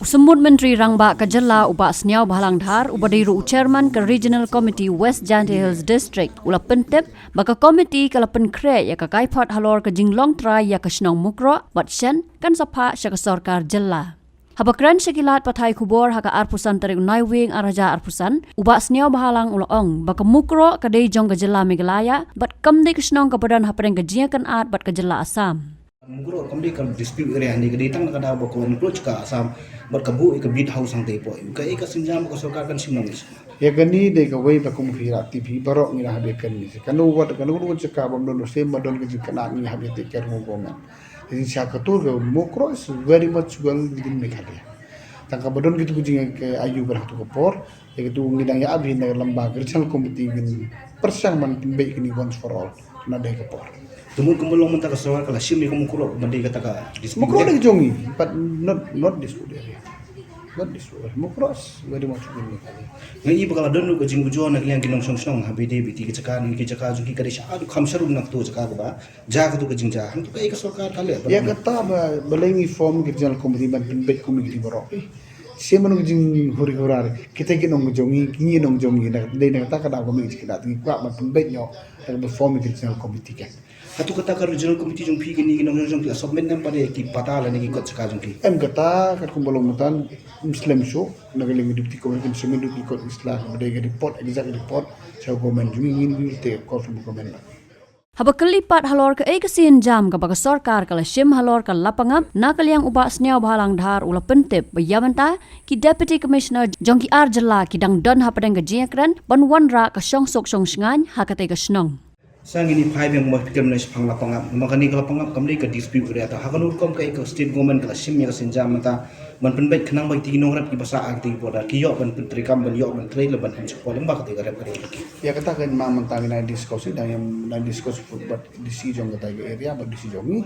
Semut Menteri Rangba Kajalla uba sniaw bahalang dhar ubadiru chairman ke Regional Committee West Jante Hills District ula pentep baka komiti kala penkre ya ka kaipot halor ke jinglong trai ya ka snong mukro batsyan kan sapa sya ka sarkar jalla. Habakran syakilat patai kubor haka arpusan tarik naiwing araja arpusan uba sniaw bahalang ulaong baka mukro kadai jong ka jalla Meghalaya bat kamdi ka snong ka badan hapreng ka jiakan at bat ka jalla Assam. Mugro kamdi kan dispute area ni kadai tang nakada ba ko include ka Assam bat kabu ka bid house ang tepo ka ika sinjam ko sarkar kan simnam ya gani de ka wei ba kum fira tv barok ni habe kan ni kanu wat kanu wat ka bam don se madon ke kana ni habe te ker mo gomen in sha ka to go mokro is very much well within Meghalaya tang ka badon gitu kucing ke ayu ber tu ko por ya gitu ngidang ya abhi na lamba regional committee gin persan man timbe kini once for all na de ka por tumun kumulong man ta ka sarkar kala simni ko mukro mandi ka ta ka dispute mokro de jongi but not this wood area not this wood mokro is very much within Meghalaya ngai bakal don ko jing gujo na kliang kinong song habe de biti ki chaka ni ki chaka ju ki kare sha adu khamsaru nak to chaka ba ja ka to ka jing ja ham to ka ika sarkar kale ya kata balai form regional committee ban timbe committee barok siapa jing huri hurar kita kinong jongi kini nong jongi na de na ta kada ko mi kita ti kwa ban timbe nyo ta form regional committee kan hatu kata ka regional committee jong phi kini kinong jong ki submit nam pare ki pata la ni ki ko chaka jong ki em kata kat kumbalong mutan muslim show nagaling deputy committee semendu ki ko islam de report exact report sa government jung ingin te ko from government Habakalipat halor ke ekasian jam ka baka sarkar kala shim halor ka lapangam nakaliang uba sniaw bahalang dhar ula pentep bayamanta ki deputy commissioner jongki arjala ki dang don hapadang ka jiakran ban wanra ka syong sok syong sngan hakate ka snong sang ini phai beng mo pikir menes phang lapangam makani kala pangam kamli ka dispute area ta hakanur kom ka ek state government kala shim ya sinjam mata ban penbet khnang bai ti nongrat ki basa akti boda ki yo ban pentri kam ban yo ban trei le ban him chpolem ba ka te garep kare ya kata kan mamang tangin na diskusi dan yang na diskusi buat decision kata ke area buat decision ni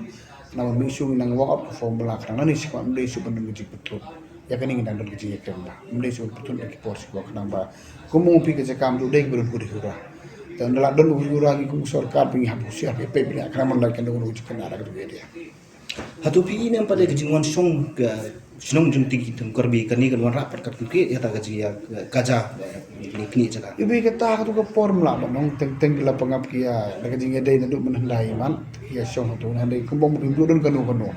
nama misu nang walk up form belak nang ni sikwa mde su ban ngi betul ya kan ingin dan ngi kan ba mde su betul ki porsi ko nang ba kumu pi ke kam du deg berun kuri hura dan dalam don hura ki kum sarkar pingi hapus ya pe bi akraman la kan ngi kan ara ke area hatu pi ini pada ke jingwan song ke sinong jung tigi tum korbi kani kan wan rapat kat ki ya ta gaji ya gaja ni kni jaga ibi kata ka to ka form la banong teng la pangap kia daga jinga dai na du manandai man ya song to na dai kumbong rindu don kanu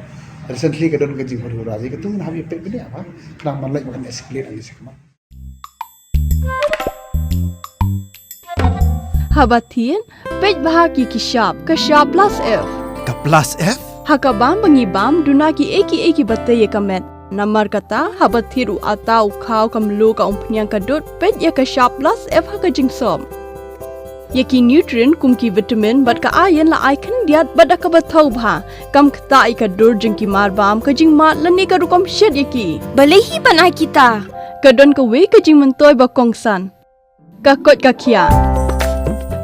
recently ka don ka jing hura ji ka tung na habi pe bi apa nang man lai makan escalate ni sekma Habatin, pej bahagi kishap, kashap plus F. Ka plus F? Hakabam bangibam dunaki eki batay kamet. Namar kata habathiru atau kau kamlu ka umpnyang kadut pej ya kashap plus F haka jingsom. Yaki nutrient kumki vitamin bat ka ayan la icon diat bat ka bathau bha kam kta ika dur jingki marbam ka jing mat lani ka rukom shed yaki. Balehi banai kita. Kadon ka we ka jing mentoy ba kongsan. Ka kot ka kia.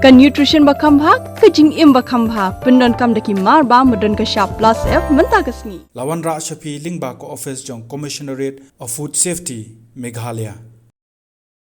Ka nutrition bakam bhag ka jing im bakam bhag pendon kam daki mar ba modon ka sharp plus F menta kasni Lawan Ra Shafi Lingba ko office jong commissionerate of food safety Meghalaya